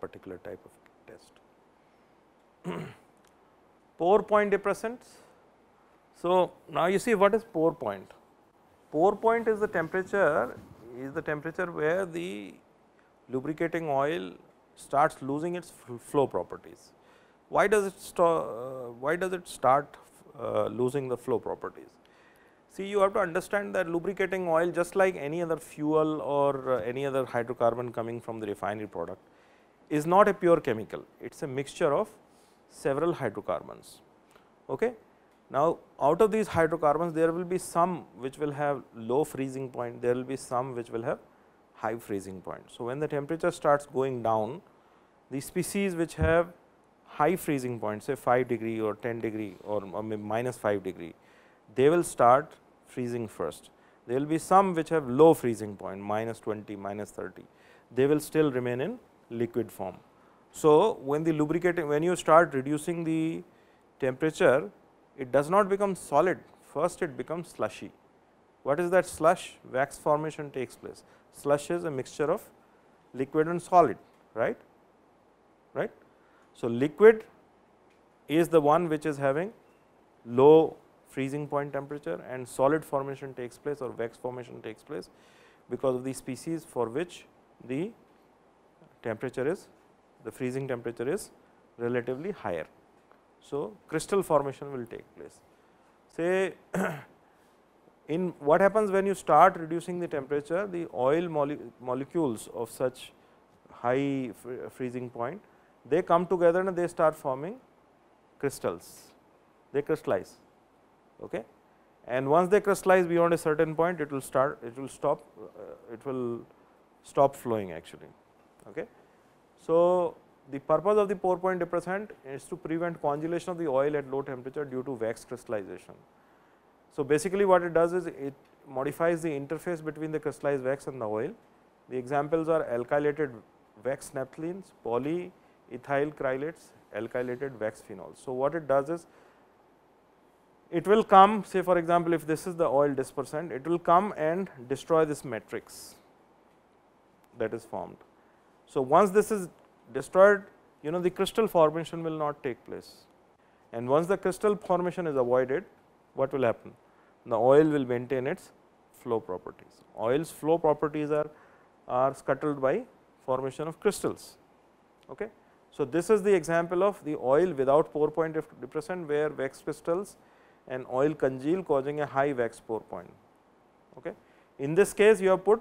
particular type of test. Pour point depressants. So, now you see what is pour point. Pour point is the temperature where the lubricating oil starts losing its flow properties. Why does it start losing the flow properties? See, you have to understand that lubricating oil, just like any other fuel or any other hydrocarbon coming from the refinery product, is not a pure chemical. It is a mixture of several hydrocarbons. Okay. Now, out of these hydrocarbons, there will be some which will have low freezing point, there will be some which will have high freezing point. So, when the temperature starts going down, the species which have high freezing point, say 5 degree or 10 degree or minus 5 degree, they will start freezing first. There will be some which have low freezing point, minus 20, minus 30, they will still remain in liquid form. So, when the lubricating, when you start reducing the temperature, it does not become solid, first it becomes slushy. What is that slush? Wax formation takes place. Slush is a mixture of liquid and solid, right? Right. So, liquid is the one which is having low freezing point temperature, and solid formation takes place or wax formation takes place because of the species for which the temperature is, the freezing temperature is relatively higher. So, crystal formation will take place. Say in what happens when you start reducing the temperature, the oil molecules of such high freezing point, they come together and they start forming crystals, they crystallize. Okay. And once they crystallize beyond a certain point, it will stop flowing actually. Okay. So, the purpose of the pour point depressant is to prevent congelation of the oil at low temperature due to wax crystallization. So, basically what it does is it modifies the interface between the crystallized wax and the oil. The examples are alkylated wax naphthalenes, polyethyl chrylates, alkylated wax phenols. So, what it does is it will come, say for example, if this is the oil dispersant, it will come and destroy this matrix that is formed. So, once this is destroyed, the crystal formation will not take place, and once the crystal formation is avoided, what will happen? The oil will maintain its flow properties. Oil's flow properties are scuttled by formation of crystals. Okay. So, this is the example of the oil without pour point depressant, where wax crystals and oil congeal, causing a high wax pour point. Okay. In this case, you have put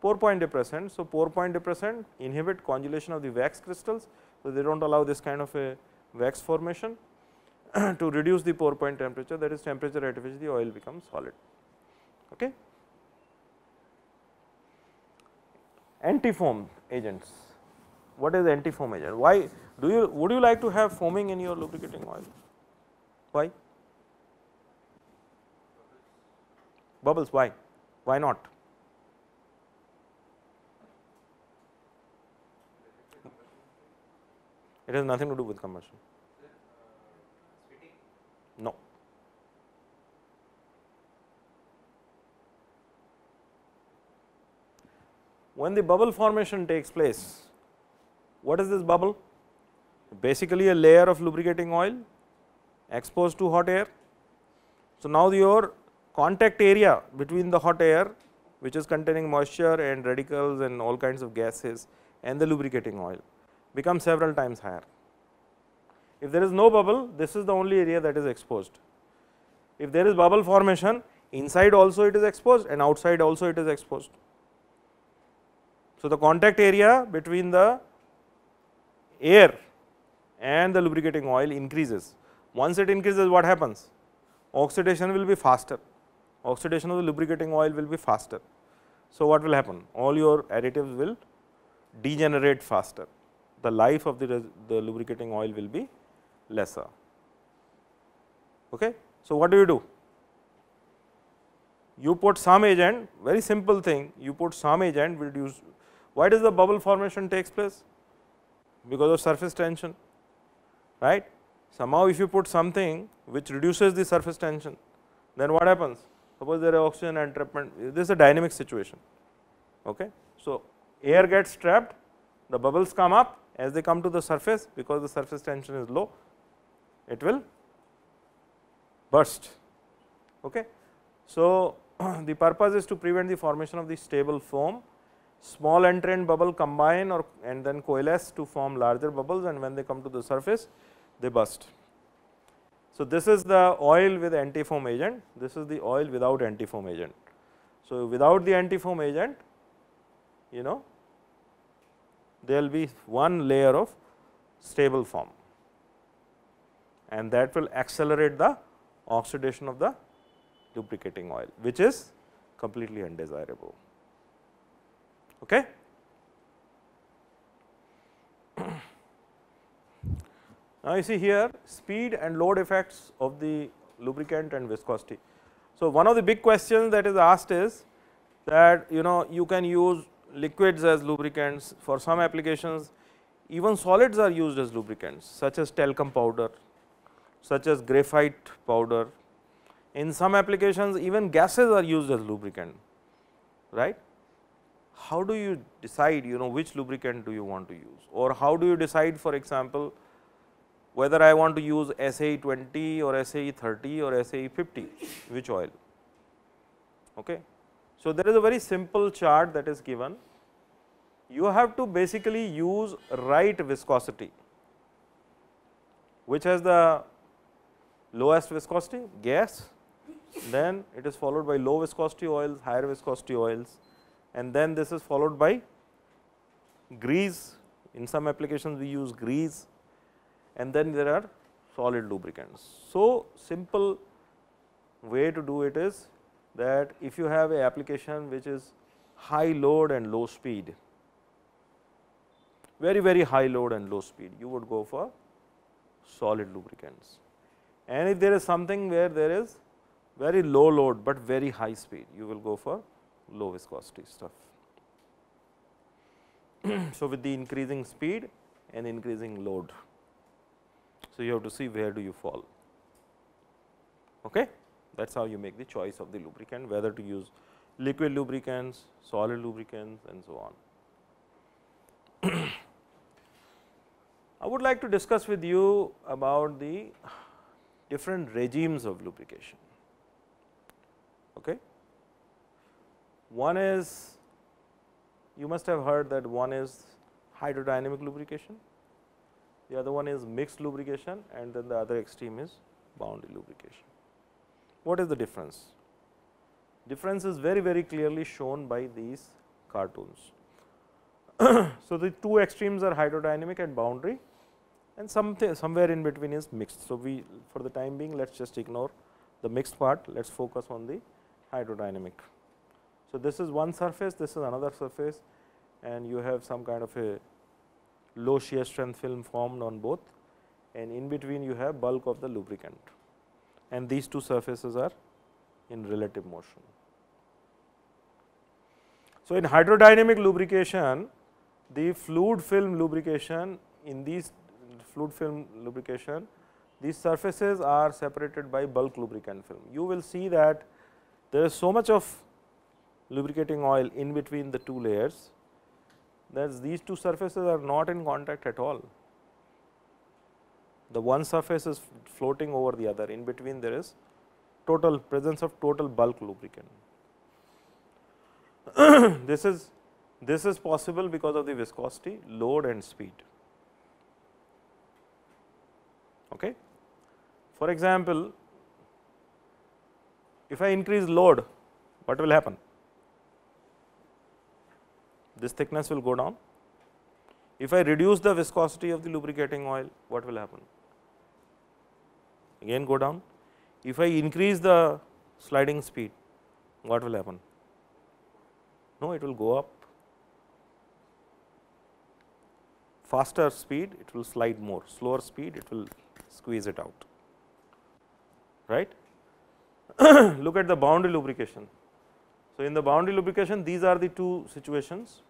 pour point depressant. So, pour point depressant inhibit congelation of the wax crystals. So, they do not allow this kind of a wax formation to reduce the pour point temperature, that is temperature at which the oil becomes solid. Okay. Anti-foam agents. What is anti-foam agent? Why would you like to have foaming in your lubricating oil? Why? Bubbles. Why? Why not? It has nothing to do with combustion. No. When the bubble formation takes place, what is this bubble? Basically a layer of lubricating oil exposed to hot air. So, now your contact area between the hot air, which is containing moisture and radicals and all kinds of gases, and the lubricating oil becomes several times higher. If there is no bubble, this is the only area that is exposed. If there is bubble formation, inside also it is exposed and outside also it is exposed. So, the contact area between the air and the lubricating oil increases. Once it increases, what happens? Oxidation will be faster, oxidation of the lubricating oil will be faster. So, what will happen? All your additives will degenerate faster, the life of the lubricating oil will be lesser. Okay. So, what do? You put some agent, very simple thing, you put some agent reduce. Why does the bubble formation takes place? Because of surface tension, right. Somehow if you put something which reduces the surface tension, then what happens? Suppose there is oxygen entrapment, this is a dynamic situation. Okay. So, air gets trapped, the bubbles come up as they come to the surface, because the surface tension is low, it will burst. Okay. So, the purpose is to prevent the formation of the stable foam. Small entrant bubble combine or and then coalesce to form larger bubbles, and when they come to the surface they burst. So, this is the oil with antifoam agent, this is the oil without antifoam agent. So, without the antifoam agent, you know, there will be one layer of stable form, and that will accelerate the oxidation of the lubricating oil, which is completely undesirable. Okay. Now, you see here speed and load effects of the lubricant and viscosity. So, one of the big questions that is asked is that you can use liquids as lubricants for some applications, even solids are used as lubricants such as talcum powder, such as graphite powder. In some applications even gases are used as lubricant, right. How do you decide which lubricant do you want to use, or how do you decide, for example, whether I want to use SAE 20 or SAE 30 or SAE 50, which oil. Okay. So, there is a very simple chart that is given. You have to basically use right viscosity, which has the lowest viscosity, gas, then it is followed by low viscosity oils, higher viscosity oils, and then this is followed by grease. In some applications we use grease, and then there are solid lubricants. So, simple way to do it is that if you have a application which is high load and low speed, very high load and low speed, you would go for solid lubricants. And if there is something where there is very low load, but very high speed, you will go for low viscosity stuff. So, with the increasing speed and increasing load, so you have to see where do you fall. Okay? That is how you make the choice of the lubricant, whether to use liquid lubricants, solid lubricants, and so on. I would like to discuss with you about the different regimes of lubrication. Okay. One is, you must have heard that one is hydrodynamic lubrication, the other one is mixed lubrication, and then the other extreme is boundary lubrication. What is the difference? Difference is very clearly shown by these cartoons. So, the two extremes are hydrodynamic and boundary, and somewhere in between is mixed. So, we for the time being let us just ignore the mixed part, let us focus on the hydrodynamic. So, this is one surface, this is another surface, and you have some kind of a low shear strength film formed on both, and in between you have bulk of the lubricant, and these two surfaces are in relative motion. So, in hydrodynamic lubrication, the fluid film lubrication, in these fluid film lubrication, these surfaces are separated by bulk lubricant film. You will see that there is so much of lubricating oil in between the two layers that these two surfaces are not in contact at all. The one surface is floating over the other, in between there is total presence of total bulk lubricant. This is possible because of the viscosity, load and speed. Okay. For example, if I increase load, what will happen? This thickness will go down. If I reduce the viscosity of the lubricating oil, what will happen? Again go down. If I increase the sliding speed, what will happen? No, it will go up. Faster speed, it will slide more. Slower speed, it will squeeze it out. Right? Look at the boundary lubrication. So, in the boundary lubrication, these are the two situations.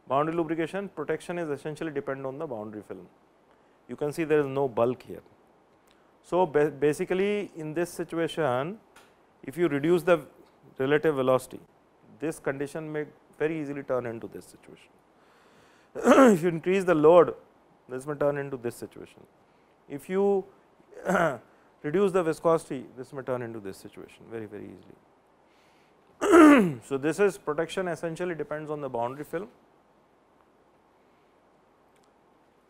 Boundary lubrication protection is essentially dependent on the boundary film. You can see there is no bulk here. So, basically in this situation, if you reduce the relative velocity, this condition may very easily turn into this situation. If you increase the load, this may turn into this situation. If you reduce the viscosity, this may turn into this situation very easily. So, this is protection essentially depends on the boundary film.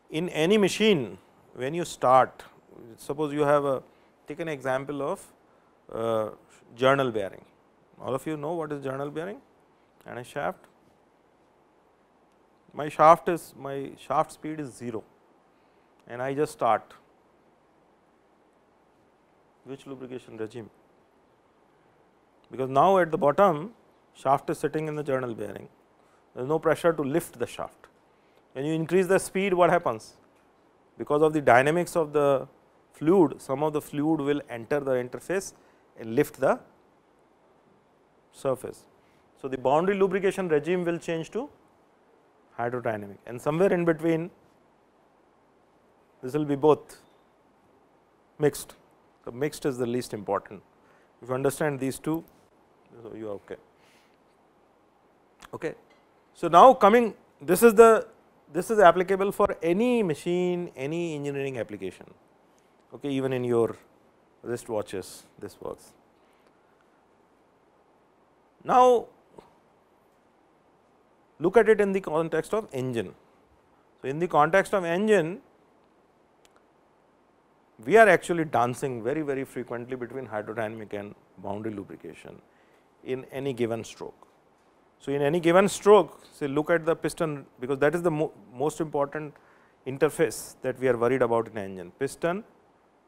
In any machine, when you start, suppose you have take an example of journal bearing. All of you know what is journal bearing and a shaft. My shaft speed is 0 and I just start. Which lubrication regime? Because now at the bottom shaft is sitting in the journal bearing, there is no pressure to lift the shaft. When you increase the speed, what happens? Because of the dynamics of the fluid, some of the fluid will enter the interface and lift the surface. So, the boundary lubrication regime will change to hydrodynamic, and somewhere in between this will be both mixed. The mixed is the least important. If you understand these two, so you are okay. Okay. So, now coming, this is applicable for any machine, any engineering application, okay, even in your wrist watches this works. Now, look at it in the context of engine. So, in the context of engine, we are actually dancing very frequently between hydrodynamic and boundary lubrication in any given stroke. So, in any given stroke, say look at the piston, because that is the most important interface that we are worried about in engine, piston,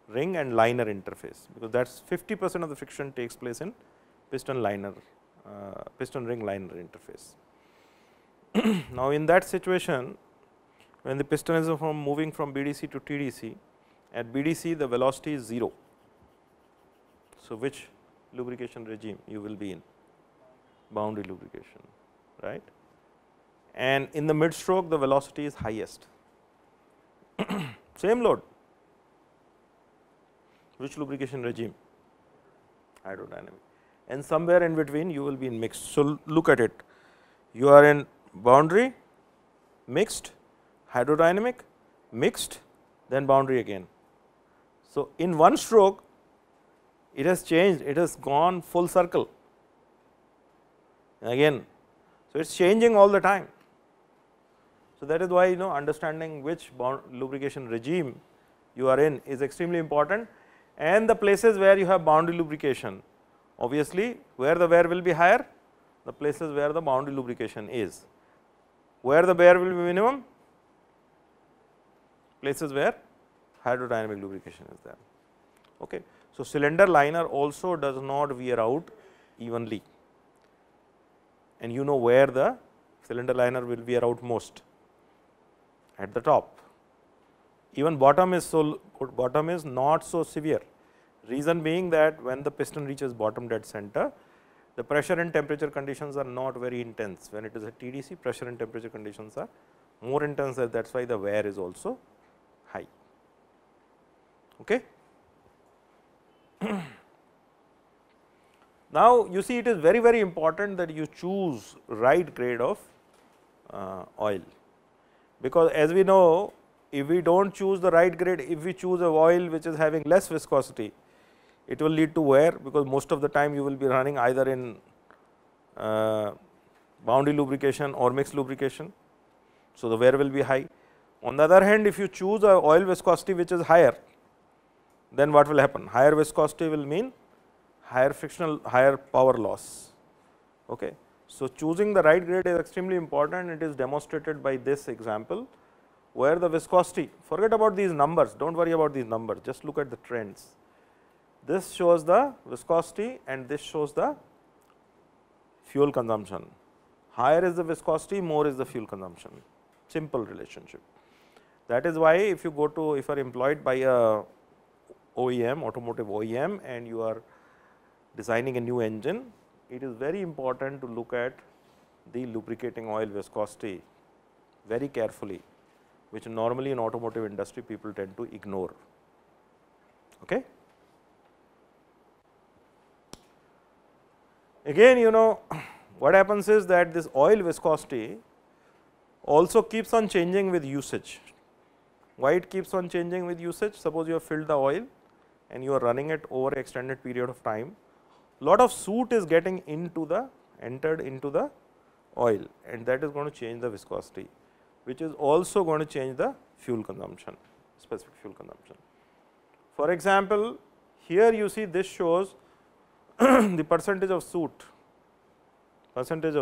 ring and liner interface, because that is 50% of the friction takes place in piston liner, piston ring liner interface. Now, in that situation, when the piston is moving from BDC to TDC, at BDC the velocity is 0. So, which lubrication regime you will be in? Boundary lubrication, right? And in the mid stroke the velocity is highest, same load, which lubrication regime? Hydrodynamic, and somewhere in between you will be in mixed. So, look at it, you are in boundary, mixed, hydrodynamic, mixed, then boundary again. So, in one stroke it has changed, it has gone full circle again. So, it is changing all the time. So, that is why understanding which lubrication regime you are in is extremely important, and the places where you have boundary lubrication, obviously where the wear will be higher, the places where the boundary lubrication is, where the wear will be minimum, places where hydrodynamic lubrication is there. Okay. So, cylinder liner also does not wear out evenly, and you know where the cylinder liner will wear out most, at the top. Even bottom is not so severe, reason being that when the piston reaches bottom dead center, the pressure and temperature conditions are not very intense. When it is a TDC, pressure and temperature conditions are more intense, that is why the wear is also high. Okay. Now, you see it is very important that you choose right grade of oil, because as we know, if we do not choose the right grade, if we choose a oil which is having less viscosity, it will lead to wear, because most of the time you will be running either in boundary lubrication or mixed lubrication. So, the wear will be high. On the other hand, if you choose a oil viscosity which is higher, then what will happen? Higher viscosity will mean higher frictional, higher power loss. Okay. So, choosing the right grade is extremely important. It is demonstrated by this example, where the viscosity, forget about these numbers, do not worry about these numbers, just look at the trends. This shows the viscosity and this shows the fuel consumption. Higher is the viscosity, more is the fuel consumption, simple relationship. That is why if you go to, if you are employed by a OEM, automotive OEM, and you are designing a new engine, it is very important to look at the lubricating oil viscosity very carefully, which normally in automotive industry people tend to ignore. Okay. Again, what happens is that this oil viscosity also keeps on changing with usage. Why it keeps on changing with usage? Suppose you have filled the oil and you are running it over an extended period of time, lot of soot is getting entered into the oil, and that is going to change the viscosity, which is also going to change the fuel consumption, specific fuel consumption. For example, here you see this shows the percentage of soot, percentage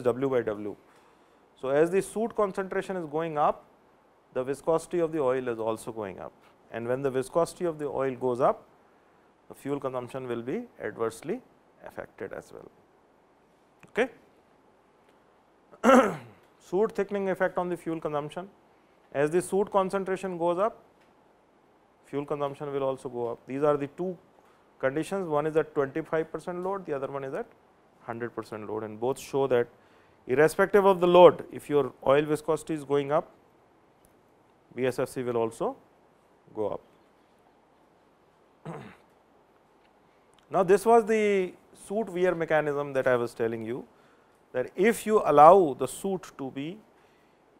W by W. So, as the soot concentration is going up, the viscosity of the oil is also going up, and when the viscosity of the oil goes up, the fuel consumption will be adversely affected as well. Okay. Soot thickening effect on the fuel consumption. As the soot concentration goes up, fuel consumption will also go up. These are the two conditions, one is at 25% load, the other one is at 100% load, and both show that irrespective of the load, if your oil viscosity is going up, BSFC will also go up. Now, this was the soot wear mechanism that I was telling you, that if you allow the soot to be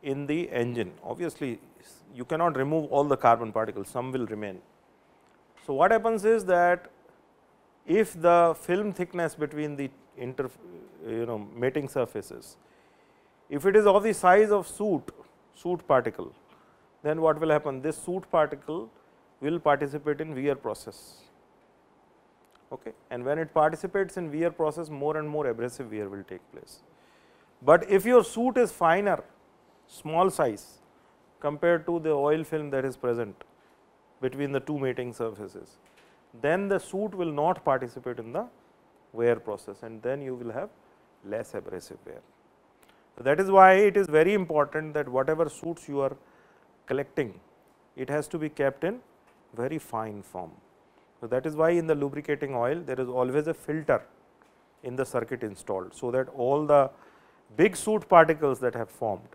in the engine, obviously you cannot remove all the carbon particles, some will remain. So, what happens is that if the film thickness between the mating surfaces, if it is of the size of soot particle, then what will happen? This soot particle will participate in wear process. Okay. And when it participates in wear process, more and more abrasive wear will take place. But if your soot is finer, small size compared to the oil film that is present between the two mating surfaces, then the soot will not participate in the wear process, and then you will have less abrasive wear. So, that is why it is very important that whatever soot you are collecting, it has to be kept in very fine form. So, that is why in the lubricating oil there is always a filter in the circuit installed, so that all the big soot particles that have formed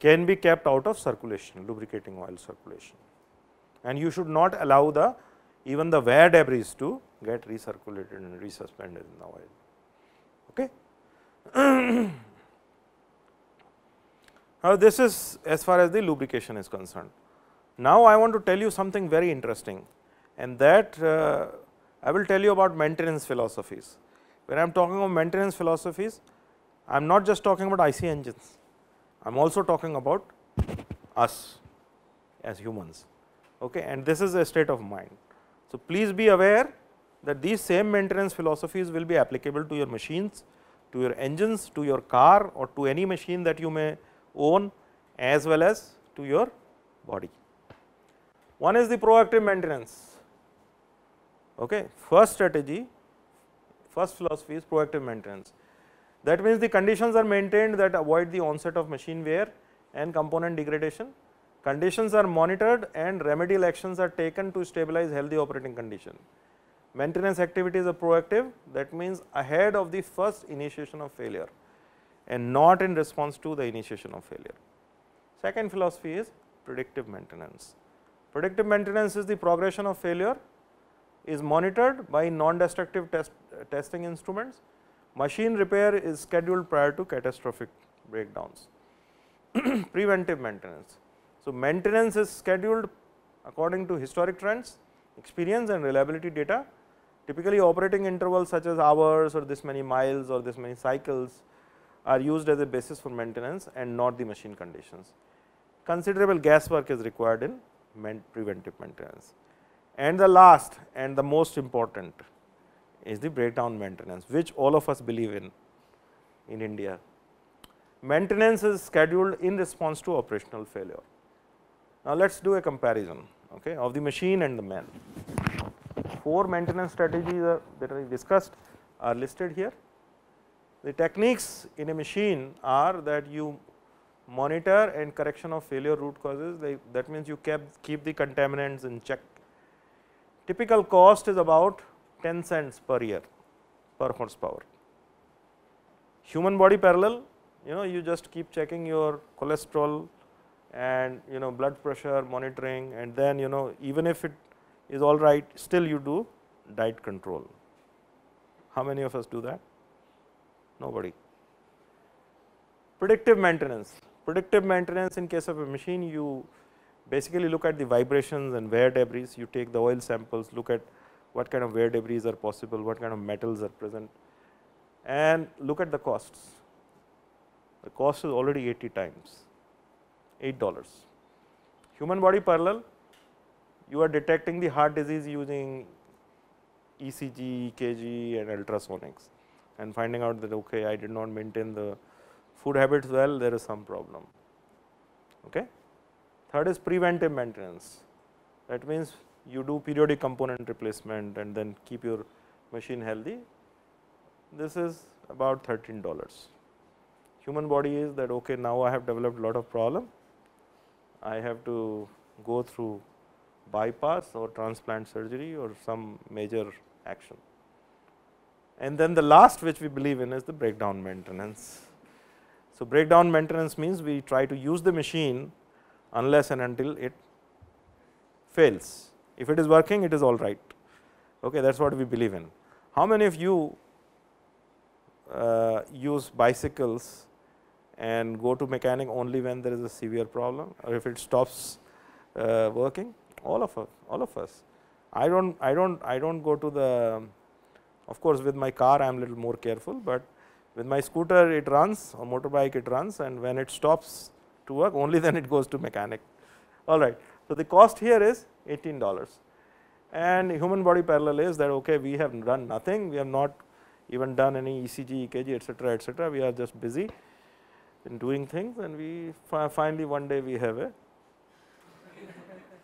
can be kept out of circulation, lubricating oil circulation, and you should not allow even the wear debris to get recirculated and resuspended in the oil. Okay. Now, this is as far as the lubrication is concerned. Now, I want to tell you something very interesting, and that I will tell you about maintenance philosophies. When I am talking about maintenance philosophies, I am not just talking about IC engines, I am also talking about us as humans, okay, and this is a state of mind. So, please be aware that these same maintenance philosophies will be applicable to your machines, to your engines, to your car, or to any machine that you may own, as well as to your body. One is the proactive maintenance. Okay. First strategy, first philosophy is proactive maintenance. That means the conditions are maintained that avoid the onset of machine wear and component degradation. Conditions are monitored and remedial actions are taken to stabilize healthy operating condition. Maintenance activities are proactive, that means ahead of the first initiation of failure and not in response to the initiation of failure. Second philosophy is predictive maintenance. Predictive maintenance is the progression of failure is monitored by non-destructive testing instruments. Machine repair is scheduled prior to catastrophic breakdowns. Preventive maintenance. So, maintenance is scheduled according to historic trends, experience and reliability data. Typically, operating intervals such as hours or this many miles or this many cycles are used as a basis for maintenance and not the machine conditions. Considerable gas work is required in preventive maintenance. And the last and the most important is the breakdown maintenance, which all of us believe in India. Maintenance is scheduled in response to operational failure. Now, let us do a comparison, okay, of the machine and the man. 4 maintenance strategies that I discussed are listed here. The techniques in a machine are that you monitor and correction of failure root causes, that means you keep the contaminants in check. Typical cost is about 10 cents per year per horsepower. Human body parallel, you just keep checking your cholesterol and blood pressure monitoring, and then even if it is all right, still you do diet control. How many of us do that? Nobody. Predictive maintenance. Predictive maintenance, in case of a machine, you basically look at the vibrations and wear debris. You take the oil samples, look at what kind of wear debris are possible, what kind of metals are present, and look at the costs. The cost is already 80 times, $8. Human body parallel, you are detecting the heart disease using ECG, EKG and ultrasonics, and finding out that okay, I did not maintain the food habits well, there is some problem. Okay. Third is preventive maintenance. That means you do periodic component replacement and then keep your machine healthy. This is about $13. Human body is that okay, now I have developed a lot of problem, I have to go through bypass or transplant surgery or some major action. And then the last which we believe in is the breakdown maintenance. So, breakdown maintenance means we try to use the machine unless and until it fails. If it is working, it is all right. Okay, that is what we believe in. How many of you use bicycles and go to mechanic only when there is a severe problem, or if it stops working? All of us. I don't go to the, of course, with my car I am little more careful, but with my scooter it runs or motorbike it runs, and when it stops to work only then it goes to mechanic. All right. So, the cost here is $18, and human body parallel is that okay, we have done nothing, we have not even done any ECG, EKG, etc., we are just busy in doing things, and we finally one day we have a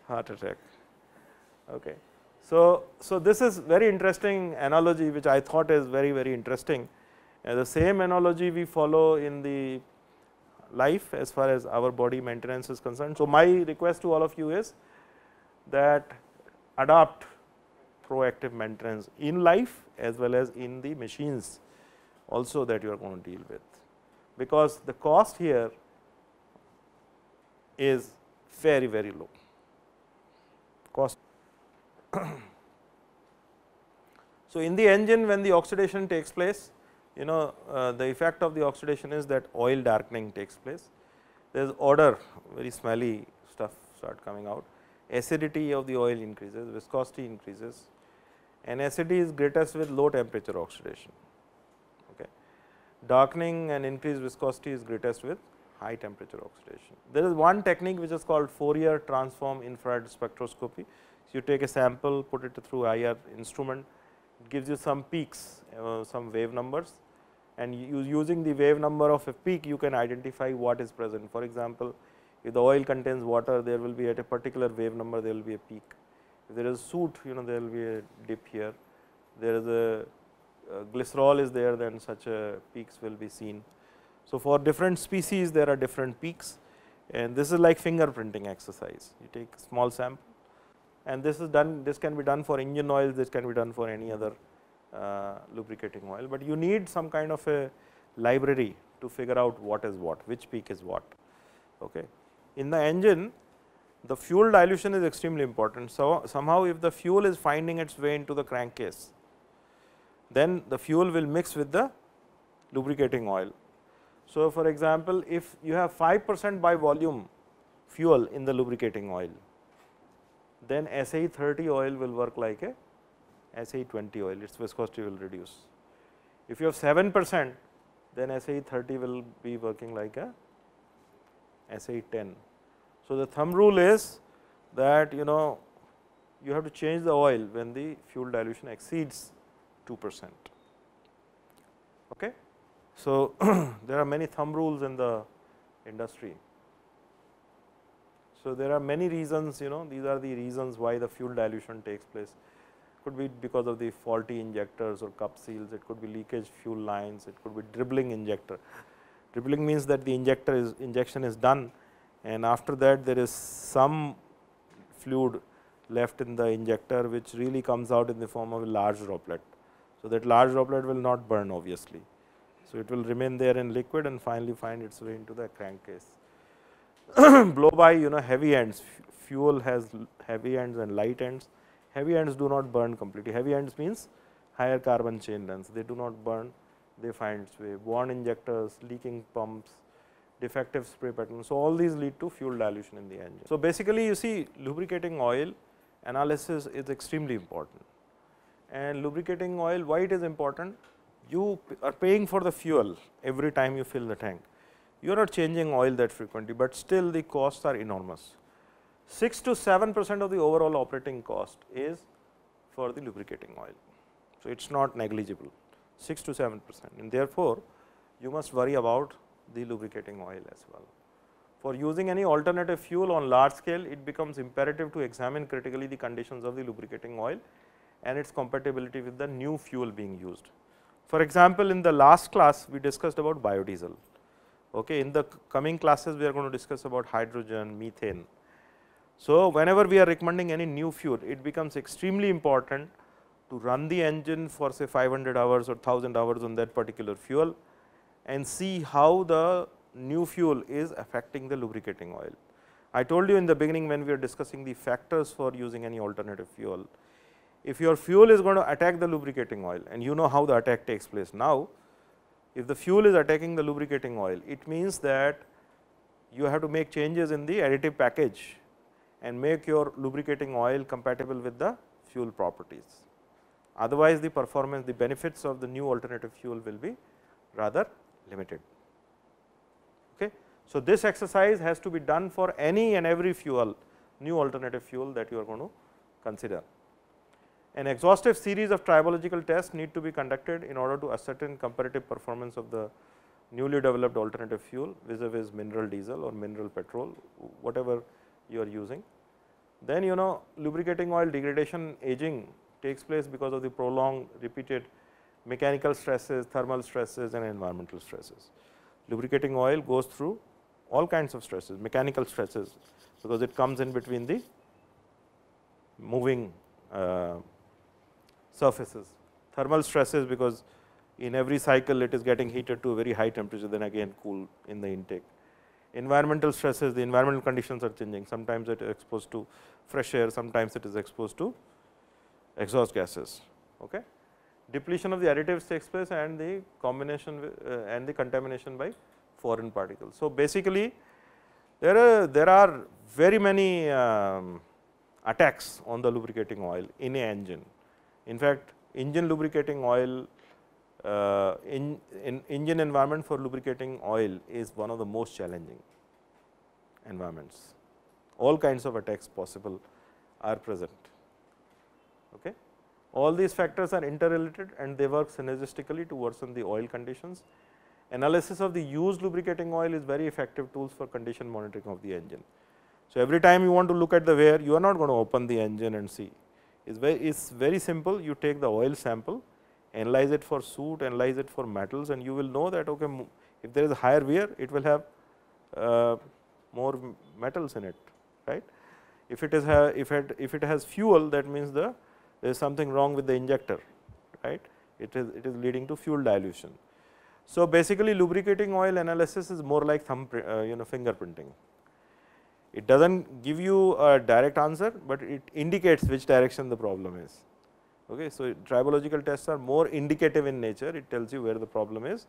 heart attack. Okay. So, this is very interesting analogy which I thought is very interesting. The same analogy we follow in the life as far as our body maintenance is concerned. So, my request to all of you is that adopt proactive maintenance in life as well as in the machines also that you are going to deal with, because the cost here is very low. Cost. So, in the engine when the oxidation takes place, the effect of the oxidation is that oil darkening takes place. There is odor, very smelly stuff start coming out, acidity of the oil increases, viscosity increases, and acidity is greatest with low temperature oxidation. Okay. Darkening and increased viscosity is greatest with high temperature oxidation. There is one technique which is called Fourier transform infrared spectroscopy. So, you take a sample, put it through IR instrument, it gives you some peaks, some wave numbers, and using the wave number of a peak you can identify what is present. For example, if the oil contains water, there will be at a particular wave number there will be a peak. If there is soot, there will be a dip here. There is a glycerol is there, then such a peaks will be seen. So, for different species there are different peaks, and this is like fingerprinting exercise. You take a small sample, and this is done. This can be done for engine oils, this can be done for any other lubricating oil, but you need some kind of a library to figure out what is what, which peak is what. Okay. In the engine, the fuel dilution is extremely important. So, somehow if the fuel is finding its way into the crankcase, then the fuel will mix with the lubricating oil. So, for example, if you have 5% by volume fuel in the lubricating oil, then SAE 30 oil will work like a SAE 20 oil, its viscosity will reduce. If you have 7%, then SAE 30 will be working like a SAE 10. So, the thumb rule is that you have to change the oil when the fuel dilution exceeds 2%. Okay. So, there are many thumb rules in the industry. So, there are many reasons, these are the reasons why the fuel dilution takes place. Could be because of the faulty injectors or cup seals, it could be leakage fuel lines, it could be dribbling injector. Dribbling means that the injection is done, and after that there is some fluid left in the injector which really comes out in the form of a large droplet. So, that large droplet will not burn obviously. So, it will remain there in liquid and finally find its way into the crankcase. Blow by heavy ends, fuel has heavy ends and light ends. Heavy ends do not burn completely, heavy ends means higher carbon chain lengths, they do not burn, they find its way. Worn injectors, leaking pumps, defective spray pattern. So, all these lead to fuel dilution in the engine. So, basically you see lubricating oil analysis is extremely important, and lubricating oil, why it is important? You are paying for the fuel every time you fill the tank. You are not changing oil that frequently, but still the costs are enormous. 6 to 7% of the overall operating cost is for the lubricating oil. So, it is not negligible, 6 to 7%, and therefore, you must worry about the lubricating oil as well. For using any alternative fuel on large scale, it becomes imperative to examine critically the conditions of the lubricating oil and its compatibility with the new fuel being used. For example, in the last class we discussed about biodiesel. Okay. In the coming classes we are going to discuss about hydrogen, methane. So, whenever we are recommending any new fuel, it becomes extremely important to run the engine for say 500 hours or 1000 hours on that particular fuel and see how the new fuel is affecting the lubricating oil. I told you in the beginning when we are discussing the factors for using any alternative fuel, if your fuel is going to attack the lubricating oil and you know how the attack takes place now, if the fuel is attacking the lubricating oil, it means that you have to make changes in the additive package and make your lubricating oil compatible with the fuel properties. Otherwise, the performance, the benefits of the new alternative fuel will be rather limited. Okay. So, this exercise has to be done for any and every fuel, new alternative fuel that you are going to consider. An exhaustive series of tribological tests need to be conducted in order to ascertain comparative performance of the newly developed alternative fuel vis-a-vis mineral diesel or mineral petrol, whatever you are using. Then you know lubricating oil degradation aging takes place because of the prolonged repeated mechanical stresses, thermal stresses and environmental stresses. Lubricating oil goes through all kinds of stresses, mechanical stresses, because it comes in between the moving surfaces, thermal stresses because in every cycle it is getting heated to a very high temperature, then again cool in the intake. Environmental stresses, the environmental conditions are changing, sometimes it is exposed to fresh air, sometimes it is exposed to exhaust gases. Okay. Depletion of the additives takes place and the combination and the contamination by foreign particles. So, basically there are very many attacks on the lubricating oil in a engine. In fact, engine lubricating oil in engine environment for lubricating oil is one of the most challenging environments. All kinds of attacks possible are present. Okay. All these factors are interrelated and they work synergistically to worsen the oil conditions. Analysis of the used lubricating oil is very effective tools for condition monitoring of the engine. So, every time you want to look at the wear, you are not going to open the engine and see. It's very simple. You take the oil sample, analyze it for soot, analyze it for metals, and you will know that okay, if there is a higher wear, it will have more metals in it, right. If it is if it has fuel, that means there is something wrong with the injector, right. It is leading to fuel dilution. So, basically lubricating oil analysis is more like fingerprinting. It does not give you a direct answer, but it indicates which direction the problem is. Okay. So, tribological tests are more indicative in nature, it tells you where the problem is,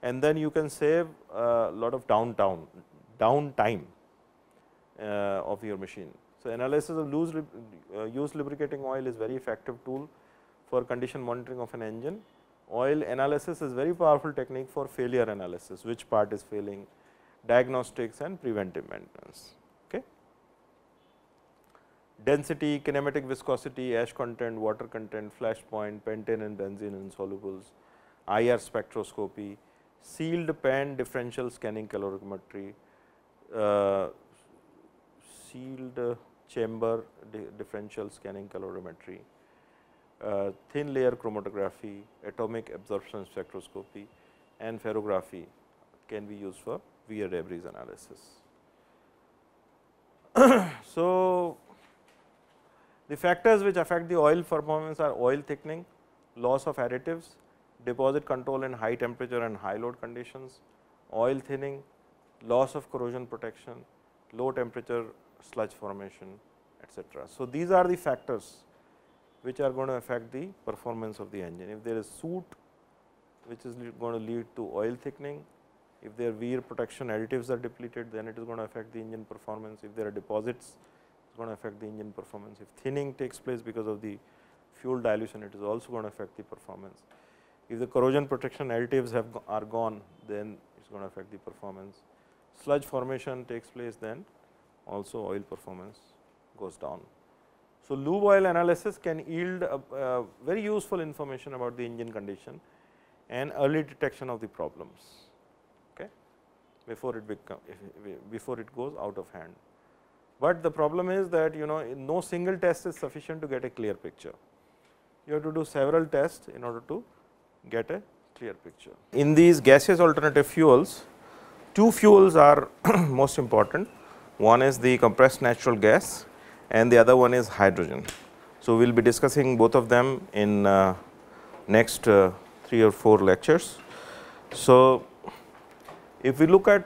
and then you can save a lot of downtime of your machine. So, analysis of used lubricating oil is very effective tool for condition monitoring of an engine. Oil analysis is very powerful technique for failure analysis, which part is failing, diagnostics and preventive maintenance. Okay. Density, kinematic viscosity, ash content, water content, flash point, pentane and benzene insolubles, IR spectroscopy, sealed pan differential scanning calorimetry, sealed chamber differential scanning calorimetry, thin layer chromatography, atomic absorption spectroscopy and ferrography can be used for wear debris analysis. So, the factors which affect the oil performance are oil thickening, loss of additives, deposit control in high temperature and high load conditions, oil thinning, loss of corrosion protection, low temperature sludge formation, etc. So, these are the factors which are going to affect the performance of the engine. If there is soot which is going to lead to oil thickening, If their wear protection additives are depleted, then it is going to affect the engine performance. If there are deposits, it is going to affect the engine performance. If thinning takes place because of the fuel dilution, it is also going to affect the performance. If the corrosion protection additives are gone, then it is going to affect the performance. Sludge formation takes place, then also oil performance goes down. So, lube oil analysis can yield a very useful information about the engine condition and early detection of the problems, okay, before it goes out of hand. But the problem is that no single test is sufficient to get a clear picture. You have to do several tests in order to get a clear picture. In these gaseous alternative fuels, two fuels are most important. One is the compressed natural gas and the other one is hydrogen. So, we will be discussing both of them in next 3 or 4 lectures. So, if we look at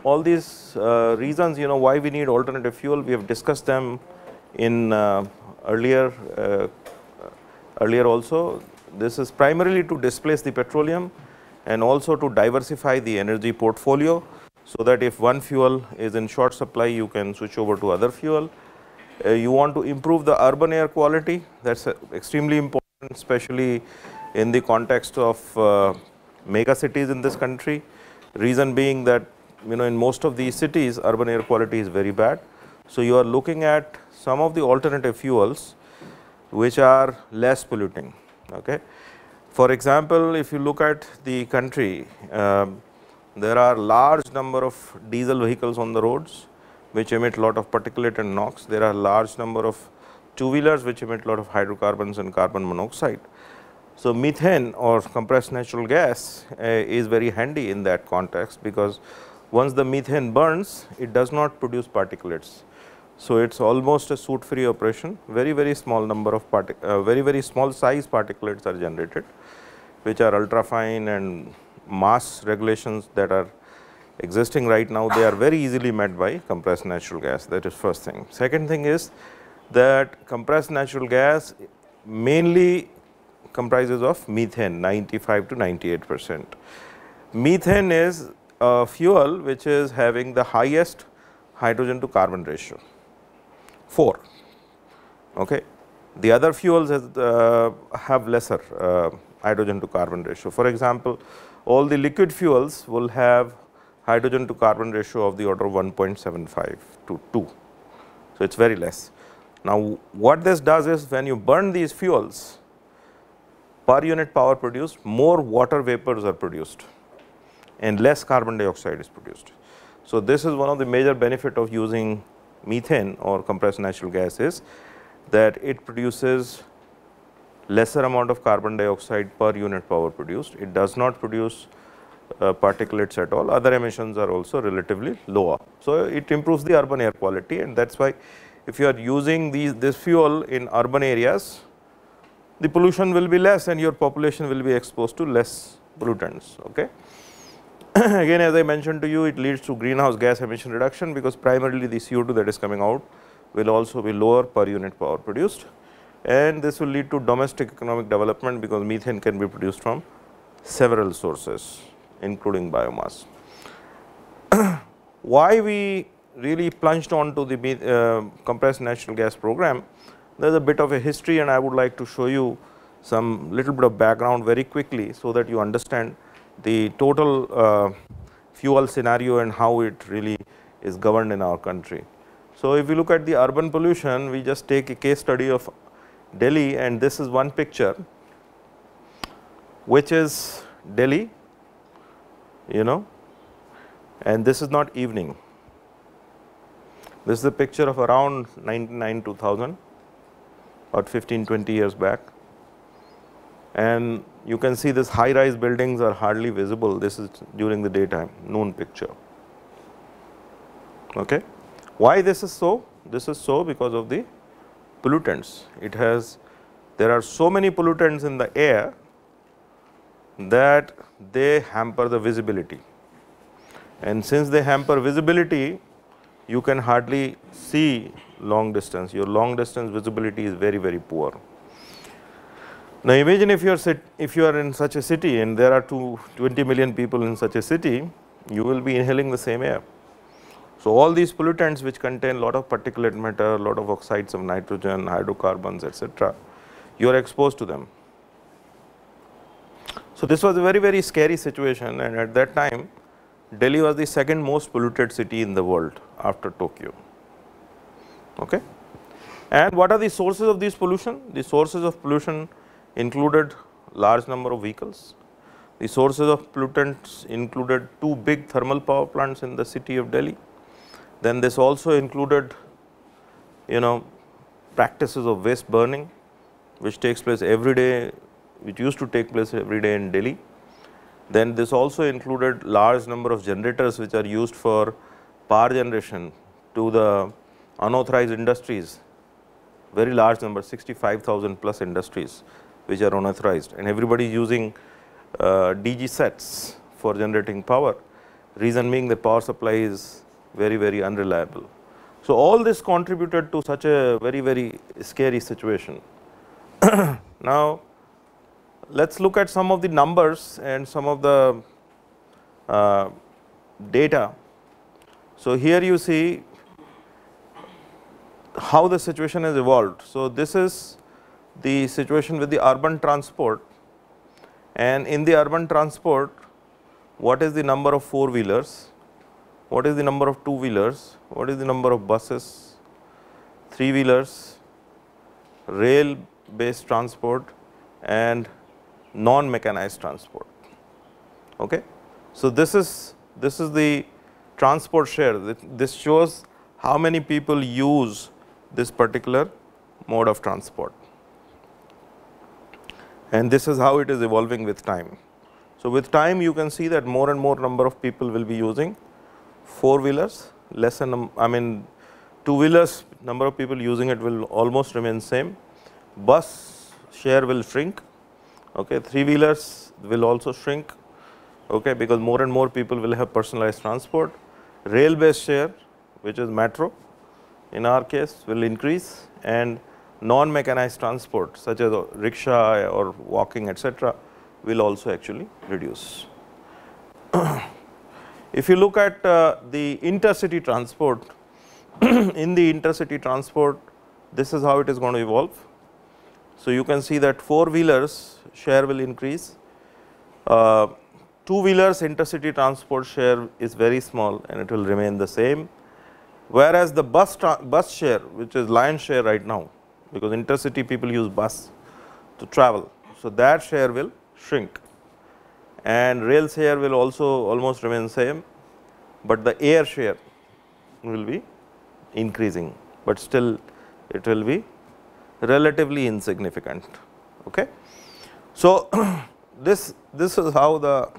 all these reasons why we need alternative fuel, we have discussed them in earlier also. This is primarily to displace the petroleum and also to diversify the energy portfolio, so that if one fuel is in short supply, you can switch over to other fuel. You want to improve the urban air quality, that is extremely important, especially in the context of mega cities in this country. Reason being that in most of these cities, urban air quality is very bad. So, you are looking at some of the alternative fuels which are less polluting. Okay. For example, if you look at the country, there are large number of diesel vehicles on the roads which emit lot of particulate and NOx. There are large number of two-wheelers which emit lot of hydrocarbons and carbon monoxide. So, methane or compressed natural gas is very handy in that context, because once the methane burns, it does not produce particulates. So, it is almost a soot free operation. Very small number of very small size particulates are generated, which are ultra fine, and mass regulations that are existing right now, they are very easily met by compressed natural gas. That is first thing. Second thing is that compressed natural gas mainly comprises of methane, 95 to 98%. Methane is a fuel which is having the highest hydrogen to carbon ratio, 4. Okay. The other fuels have lesser hydrogen to carbon ratio. For example, all the liquid fuels will have hydrogen to carbon ratio of the order of 1.75 to 2. So, it is very less. Now, what this does is, when you burn these fuels, per unit power produced, more water vapors are produced and less carbon dioxide is produced. So, this is one of the major benefit of using methane or compressed natural gas, is that it produces lesser amount of carbon dioxide per unit power produced. It does not produce particulates at all. Other emissions are also relatively lower. So, it improves the urban air quality, and that is why if you are using this fuel in urban areas, the pollution will be less and your population will be exposed to less pollutants. Okay. Again, as I mentioned to you, it leads to greenhouse gas emission reduction, because primarily the CO2 that is coming out will also be lower per unit power produced, and this will lead to domestic economic development, because methane can be produced from several sources including biomass. Why we really plunged on to the compressed natural gas program? There is a bit of a history, and I would like to show you some little bit of background very quickly, so that you understand the total fuel scenario and how it really is governed in our country. So, if you look at the urban pollution, we just take a case study of Delhi, and this is one picture which is Delhi, and this is not evening. This is a picture of around 99-2000, about 15-20 years back, and you can see this high rise buildings are hardly visible. This is during the daytime, noon picture. Okay. Why this is so? This is so because of the pollutants. There are so many pollutants in the air that they hamper the visibility, and since they hamper visibility, you can hardly see long distance. Your long distance visibility is very poor. Now imagine if you are in such a city and there are 20 million people in such a city, you will be inhaling the same air. So all these pollutants which contain lot of particulate matter, lot of oxides of nitrogen, hydrocarbons, etc., you are exposed to them. So this was a very, very scary situation, and at that time Delhi was the second most polluted city in the world after Tokyo. Okay. And what are the sources of this pollution? The sources of pollution included large number of vehicles. The sources of pollutants included 2 big thermal power plants in the city of Delhi. Then this also included, practices of waste burning, which takes place every day, which used to take place every day in Delhi. Then this also included large number of generators which are used for power generation to the unauthorized industries, very large number, 65,000 plus industries which are unauthorized, and everybody is using DG sets for generating power. Reason being the power supply is very, very unreliable. So all this contributed to such a very, very scary situation. Now let's look at some of the numbers and some of the data. So here you see how the situation has evolved. So this is the situation with the urban transport, and in the urban transport, what is the number of 4-wheelers, what is the number of 2-wheelers, what is the number of buses, 3-wheelers, rail based transport, and non mechanized transport. Okay. So this is the transport share. This shows how many people use this particular mode of transport, and this is how it is evolving with time. So with time you can see that more and more number of people will be using 4-wheelers, less than, 2-wheelers, number of people using it will almost remain same. Bus share will shrink. Okay. 3-wheelers will also shrink, okay, because more and more people will have personalized transport. Rail based share, which is metro in our case, will increase, and non mechanized transport such as rickshaw or walking, etc., will also actually reduce. If you look at the intercity transport, in the intercity transport, this is how it is going to evolve. So you can see that 4-wheelers share will increase, 2-wheelers intercity transport share is very small and it will remain the same, whereas the bus share, which is lion's share right now, because intercity people use bus to travel, so that share will shrink, and rail share will also almost remain same, but the air share will be increasing, but still it will be relatively insignificant. Okay. So this is how the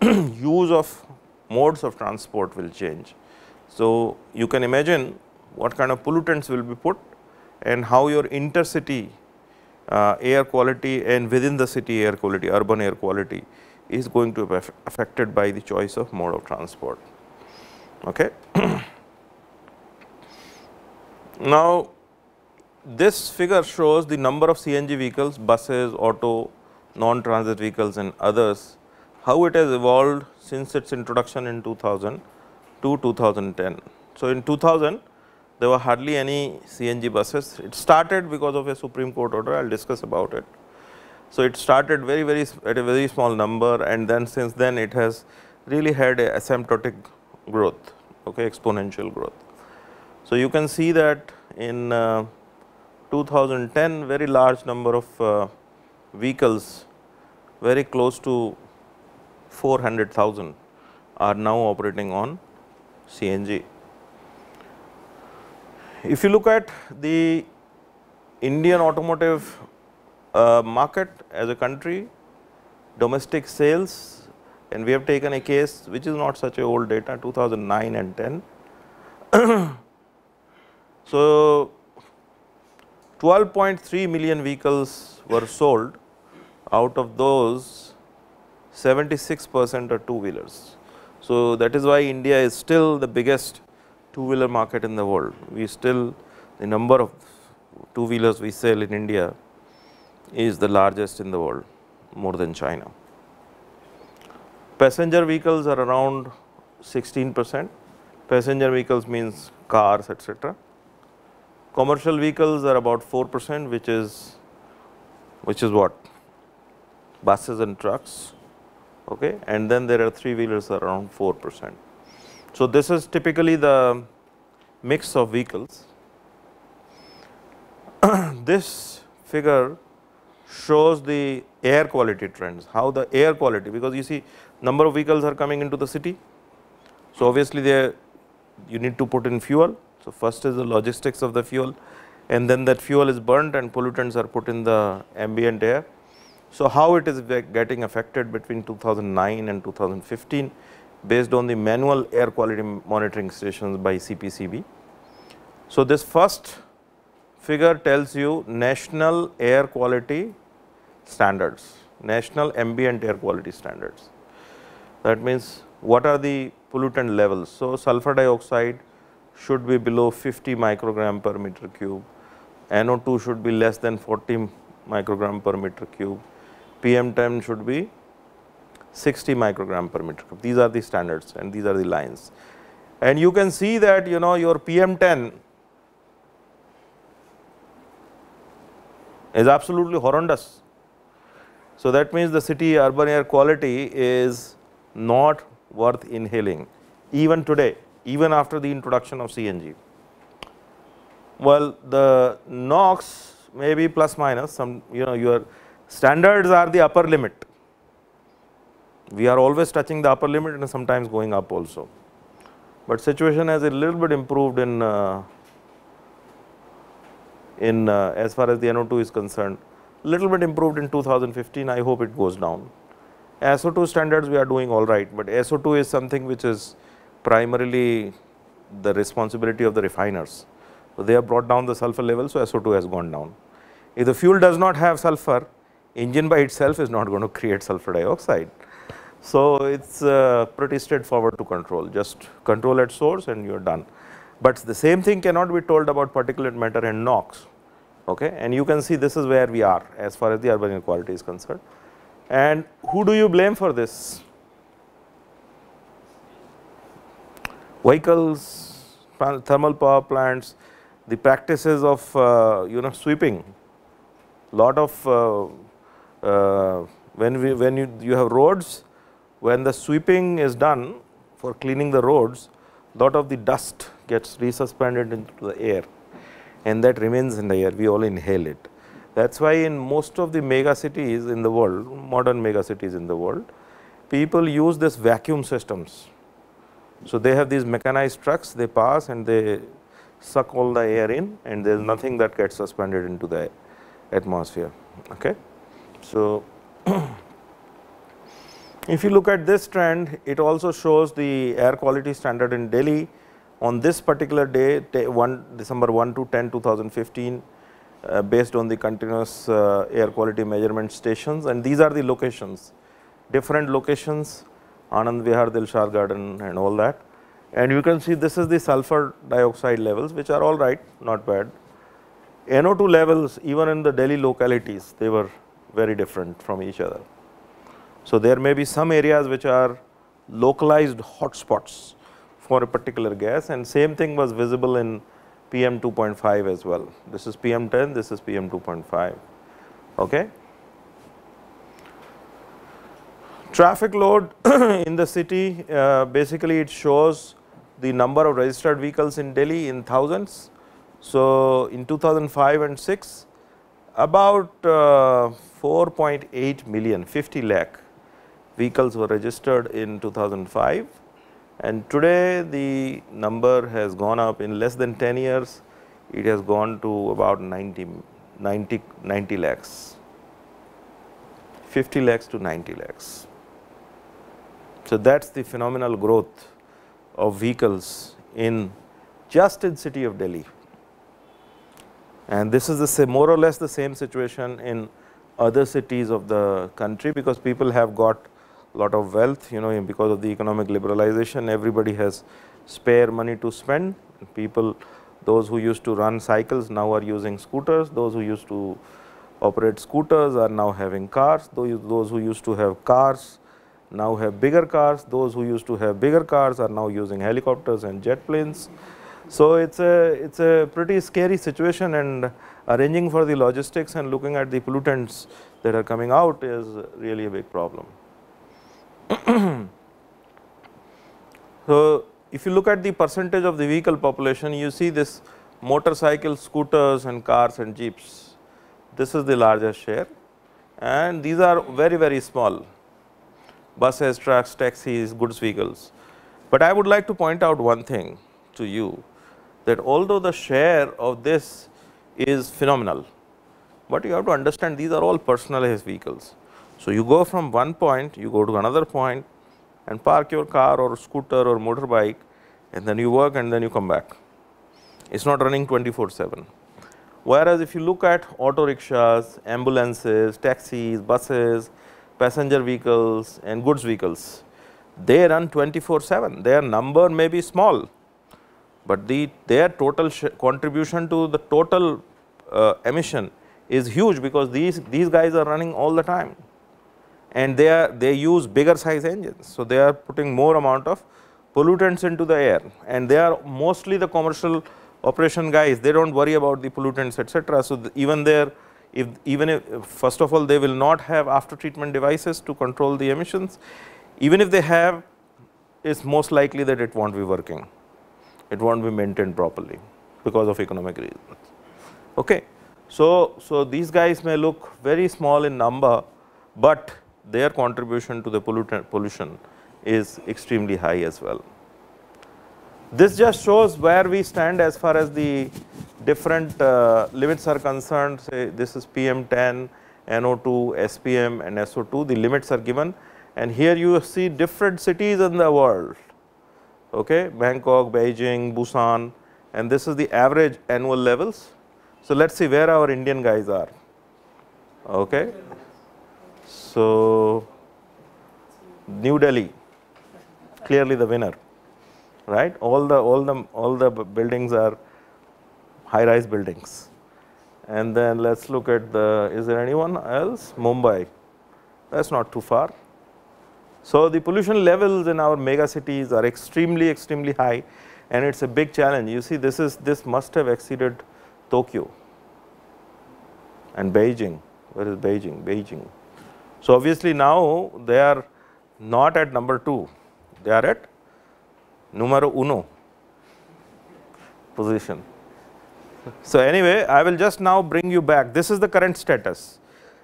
use of modes of transport will change. So you can imagine what kind of pollutants will be put and how your intercity air quality and within the city air quality, urban air quality is going to be affected by the choice of mode of transport. Okay. Now this figure shows the number of CNG vehicles, buses, auto, non-transit vehicles and others, how it has evolved since its introduction in 2000 to 2010. So in 2000 there were hardly any CNG buses. It started because of a Supreme Court order, I will discuss about it. So it started at a very small number, and then since then it has really had a asymptotic growth, okay, exponential growth. So you can see that in 2010 very large number of vehicles, very close to 400,000 are now operating on CNG. If you look at the Indian automotive market as a country, domestic sales, and we have taken a case which is not such a old data, 2009 and 10. So 12.3 million vehicles were sold, out of those 76% are 2-wheelers. So that is why India is still the biggest 2-wheeler market in the world. We still, the number of 2-wheelers we sell in India is the largest in the world, more than China. Passenger vehicles are around 16%. Passenger vehicles means cars, etc. Commercial vehicles are about 4%, which is what? Buses and trucks, okay, and then there are three wheelers around 4%. So this is typically the mix of vehicles. This figure shows the air quality trends, how the air quality, because you see number of vehicles are coming into the city. So obviously there you need to put in fuel. So first is the logistics of the fuel, and then that fuel is burnt and pollutants are put in the ambient air. So how it is getting affected between 2009 and 2015 based on the manual air quality monitoring stations by CPCB. So this first figure tells you national air quality standards, national ambient air quality standards. That means what are the pollutant levels. So sulfur dioxide should be below 50 microgram per meter cube, NO2 should be less than 40 microgram per meter cube, PM10 should be 60 microgram per meter cube. These are the standards and these are the lines. And you can see that your PM10 is absolutely horrendous. So that means the city urban air quality is not worth inhaling even today, even after the introduction of CNG. Well, the NOx may be plus minus, some your standards are the upper limit. We are always touching the upper limit and sometimes going up also. But situation has a little bit improved in as far as the NO2 is concerned, little bit improved in 2015. I hope it goes down. SO2 standards we are doing all right, but SO2 is something which is primarily the responsibility of the refiners. So they have brought down the sulfur level, so SO2 has gone down. If the fuel does not have sulfur, engine by itself is not going to create sulfur dioxide. So it's pretty straightforward to control, just control at source and you are done. But the same thing cannot be told about particulate matter and NOx, okay? And you can see this is where we are as far as the urban air quality is concerned. And who do you blame for this? Vehicles, thermal power plants, the practices of sweeping. Lot of when you have roads, when the sweeping is done for cleaning the roads, lot of the dust gets resuspended into the air and that remains in the air, we all inhale it. That is why in most of the mega cities in the world, modern mega cities in the world, people use this vacuum systems. So they have these mechanized trucks, they pass and they suck all the air in and there is nothing that gets suspended into the atmosphere, okay. So if you look at this trend, it also shows the air quality standard in Delhi on this particular day, December 1 to 10, 2015, based on the continuous air quality measurement stations, and these are the locations, different locations, Anand Vihar, Dilshad Garden and all that. And you can see this is the sulfur dioxide levels, which are all right, not bad. NO2 levels, even in the Delhi localities, they were very different from each other. So there may be some areas which are localized hotspots for a particular gas, and same thing was visible in PM 2.5 as well. This is PM 10, this is PM 2.5, okay. Traffic load in the city, basically it shows the number of registered vehicles in Delhi in thousands. So in 2005 and 6, about 4.8 million, 50 lakh vehicles were registered in 2005, and today the number has gone up. In less than 10 years, it has gone to about 90 lakhs, 50 lakhs to 90 lakhs. So that is the phenomenal growth of vehicles in just in city of Delhi. And this is the same, more or less the same situation in other cities of the country, because people have got lot of wealth, because of the economic liberalization, everybody has spare money to spend. People, those who used to run cycles now are using scooters, those who used to operate scooters are now having cars. Those who used to have cars now have bigger cars. Those who used to have bigger cars are now using helicopters and jet planes. So it's a pretty scary situation, and arranging for the logistics and looking at the pollutants that are coming out is really a big problem. So if you look at the percentage of the vehicle population, you see this motorcycles, scooters and cars and jeeps. This is the largest share, and these are very small: buses, trucks, taxis, goods vehicles. But I would like to point out one thing to you, that although the share of this is phenomenal, but you have to understand these are all personalized vehicles. So you go from one point, you go to another point and park your car or scooter or motorbike, and then you work and then you come back. It's not running 24/7. Whereas if you look at auto rickshaws, ambulances, taxis, buses, passenger vehicles and goods vehicles, they run 24/7. Their number may be small, but their total contribution to the total emission is huge, because these guys are running all the time, and they use bigger size engines. So they are putting more amount of pollutants into the air, and they are mostly the commercial operation guys. They don't worry about the pollutants, etc. So even there, even if first of all they will not have after treatment devices to control the emissions, even if they have, it's most likely that it won't be working. It won't be maintained properly because of economic reasons. Okay. So these guys may look very small in number, but their contribution to the pollution is extremely high as well. This just shows where we stand as far as the different limits are concerned. Say this is PM10, NO2, SPM and SO2, the limits are given, and here you see different cities in the world, okay, Bangkok, Beijing, Busan, and this is the average annual levels. So let us see where our Indian guys are. Okay. So New Delhi, clearly the winner, right? All the buildings are high-rise buildings. And then let's look at is there anyone else? Mumbai, that's not too far. So the pollution levels in our mega cities are extremely high, and it's a big challenge. You see, this must have exceeded Tokyo and Beijing. Where is Beijing? Beijing. So obviously now they are not at number 2, they are at numero uno position. So anyway, I will just now bring you back. This is the current status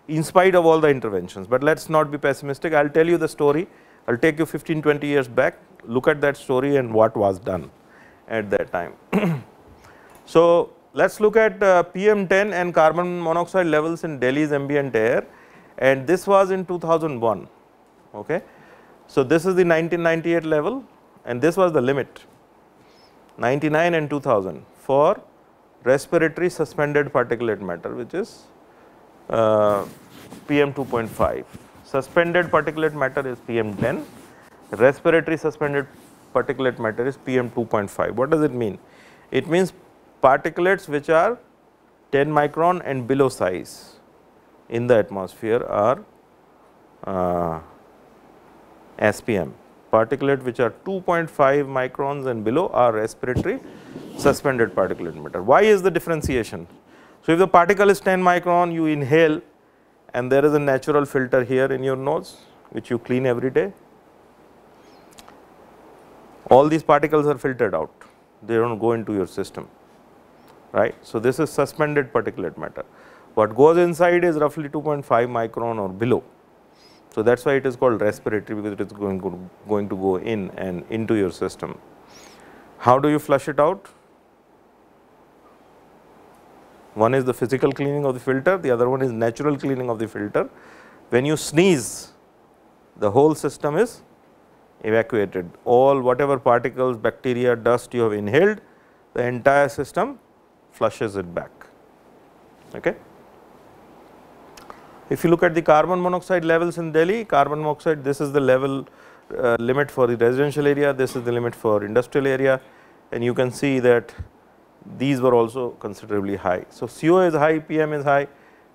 in spite of all the interventions, but let's not be pessimistic. I'll tell you the story. I'll take you 15-20 years back, look at that story and what was done at that time. So let's look at PM10 and carbon monoxide levels in Delhi's ambient air, and this was in 2001. Okay. So this is the 1998 level, and this was the limit 99 and 2000 for respiratory suspended particulate matter, which is PM 2.5. Suspended particulate matter is PM10, respiratory suspended particulate matter is PM 2.5. What does it mean? It means particulates which are 10 micron and below size in the atmosphere are SPM. Particulate which are 2.5 microns and below are respiratory suspended particulate matter. Why is the differentiation? So if the particle is 10 micron, you inhale, and there is a natural filter here in your nose which you clean every day. All these particles are filtered out, they don't go into your system, right. So this is suspended particulate matter. What goes inside is roughly 2.5 micron or below. So that's why it is called respiratory, because it is going to go in and into your system. How do you flush it out? One is the physical cleaning of the filter, the other one is natural cleaning of the filter. When you sneeze, the whole system is evacuated. All whatever particles, bacteria, dust you have inhaled, the entire system flushes it back. Okay. If you look at the carbon monoxide levels in Delhi, carbon monoxide, this is the level limit for the residential area, this is the limit for industrial area, and you can see that these were also considerably high. So CO is high, PM is high,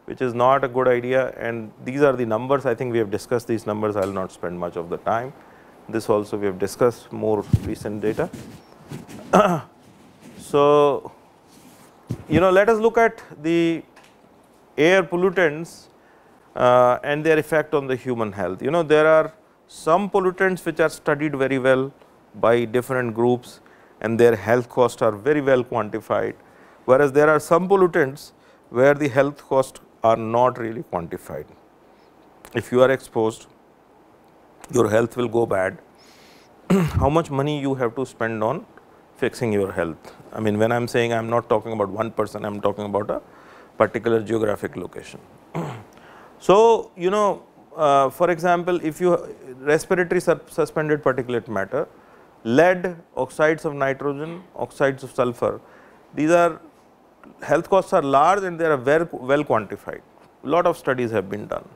which is not a good idea, and these are the numbers. I think we have discussed these numbers, I will not spend much of the time. This also we have discussed more recent data. So, let us look at the air pollutants and their effect on the human health. There are some pollutants which are studied very well by different groups and their health costs are very well quantified, whereas there are some pollutants where the health costs are not really quantified. If you are exposed, your health will go bad. How much money you have to spend on fixing your health? I mean, when I am saying, I am not talking about one person, I am talking about a particular geographic location. So, for example, if you respiratory suspended particulate matter, lead, oxides of nitrogen, oxides of sulfur, these are health costs are large and they are very well quantified. Lot of studies have been done.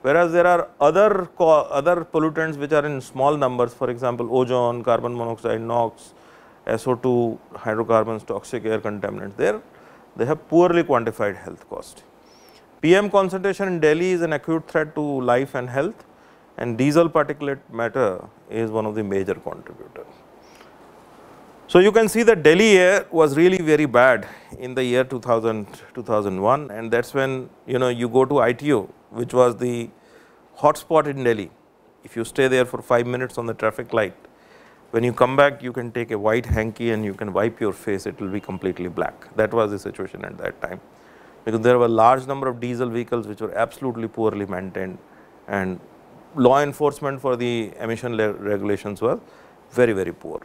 Whereas there are other pollutants which are in small numbers, for example, ozone, carbon monoxide, NOx, SO2, hydrocarbons, toxic air contaminants, they have poorly quantified health cost. PM concentration in Delhi is an acute threat to life and health, and diesel particulate matter is one of the major contributors. So, you can see that Delhi air was really very bad in the year 2000, 2001, and that is when you go to ITO, which was the hotspot in Delhi. If you stay there for 5 minutes on the traffic light, when you come back, you can take a white hanky and you can wipe your face, it will be completely black. That was the situation at that time, because there were a large number of diesel vehicles which were absolutely poorly maintained, and law enforcement for the emission regulations was very, very poor.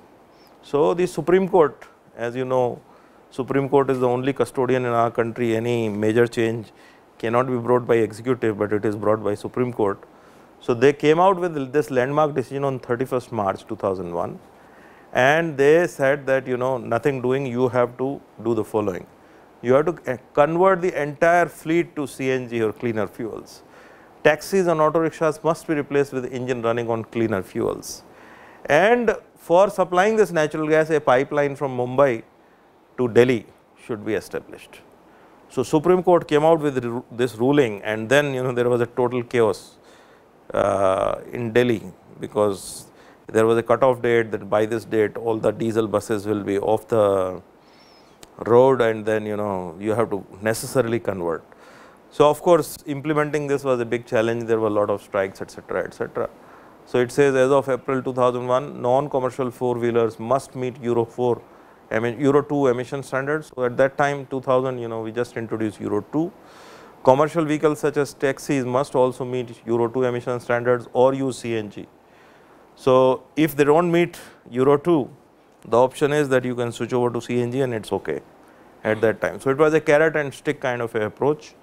So, the Supreme Court, as you know, Supreme Court is the only custodian in our country. Any major change cannot be brought by executive, but it is brought by Supreme Court. So, they came out with this landmark decision on 31st March 2001, and they said that nothing doing, you have to do the following. You have to convert the entire fleet to CNG or cleaner fuels. Taxis and auto rickshaws must be replaced with engine running on cleaner fuels. And for supplying this natural gas, a pipeline from Mumbai to Delhi should be established. So, Supreme Court came out with this ruling, and then there was a total chaos in Delhi, because there was a cut-off date that by this date all the diesel buses will be off the road, and then you have to necessarily convert. So, of course, implementing this was a big challenge. There were a lot of strikes, etc., etc. So, it says as of April 2001, non-commercial four-wheelers must meet Euro 4, Euro 2 emission standards. So, at that time 2000, we just introduced Euro 2. Commercial vehicles such as taxis must also meet Euro 2 emission standards or use CNG. So, if they do not meet Euro 2, the option is that you can switch over to CNG and it is okay at that time. So, it was a carrot and stick kind of a approach.